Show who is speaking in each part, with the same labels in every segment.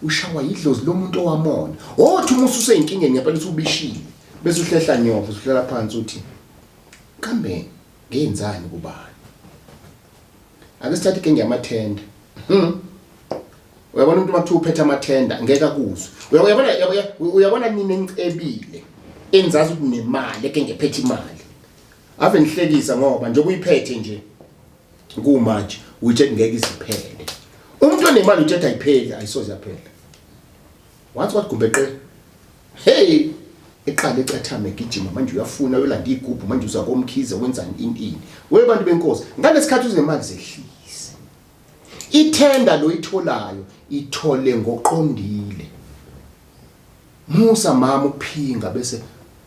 Speaker 1: ushawa idlozi lomuntu owamona othi uma ususeyinkinga ngiyaphala ubishile bese uhlehla nyovo uhlala phansi uthi kambe ngenzani kubani ake sithathe ke ngiyamathenda uyabona umuntu makuthiwa uphethe amathenda ngeke akuzwe uyabona nini engicebile enzazi ukuthi nemali eke ngephethe imali ave nihlekisa ngoba nje kuyiphethe nje kumaji uyithi ngeke iziphele umuntu onemali uthi ayipheli ayisoze yaphela wathi gumbeqe hey eqale ecathame gijima manje uyafuna uyolanda igubhu manje uza komkhize wenzani ini webantu benkosi ngalesikhathi uzinemali zehlise ithenda lo itholayo ithole ngoqondile musa mama ukuphinga bese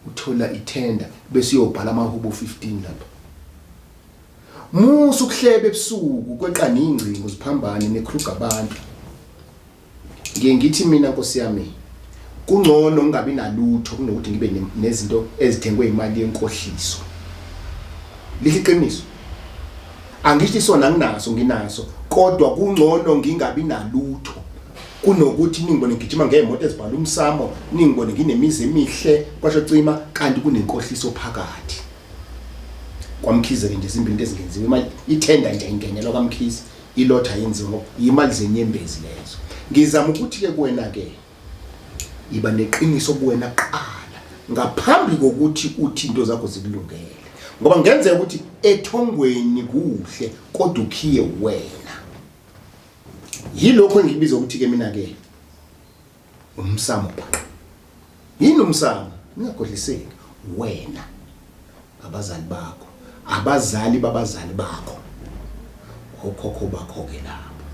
Speaker 1: uthola ithenda bese uyobhala amahubo 15 lapha musa ukuhlebe ebusuku kweqani ingcingo ziphambane nekhruga abantu ngithi mina nkosi yami kungcono ungabi nalutho kunokuthi ngibe nezinto ezithengwe imali yenkohliso liqiniso angithi sona nginaso kodwa kungcono ngingabi nalutho kunokuthi ningibone ngijima ngeemoto ezibhala umsamo ningibone nginemizi emihle kwasho cima kanti kunenkohliso phakathi kwamkhize nje izimbili ezingenziwe imali ithenda nje ingenyelwa kwamkhize ilotha yenziwa imali zenyembezi lezo ngizama ukuthi ke kuwena ke iba neqiniso kuwena qala ngaphambi kokuthi uthi into zakho zikulungele ngoba ngenzeka ukuthi ethongweni kuhle kodwa ukhiye wena yilokho engibiza ukuthi ke mina ke umsamo yini umsamo ningakhohliseki wena abazali bakho abazali babazali bakho okhokho bakho ke lapho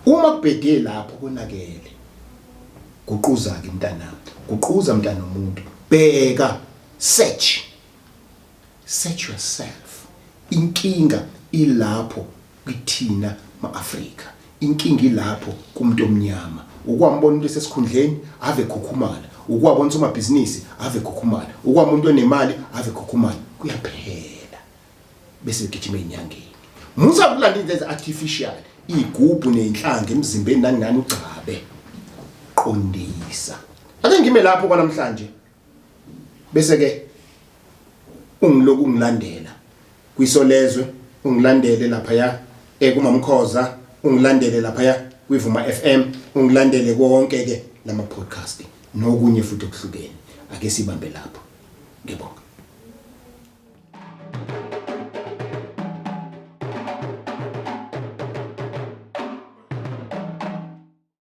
Speaker 1: uma kubhede lapho konakele guquza ke mntana guquza mntana umuntu bheka search yourself inkinga ilapho kithina maAfrika inkinga ilapho kumuntu omnyama ukwambona umuntu esesikhundleni ave khukhumala ukwabona somabhizinisi ave khukhumala ukwabona umuntu onemali ave khukhumala kuyaphela bese gijima enyangeni musa kulanda indlela artificial igubhu nenhlanga emzimbeni nani ugcabe qondisa ake ngime lapho kwanamhlanje bese ke ungiloku ungilandela kwisolezwe ungilandele lapha ya kumamkhoza ungilandele lapha ya kwivuma FM ungilandele konke ke lama podcast nokunye futhi okuhlukene ake sibambe lapho ngibonga.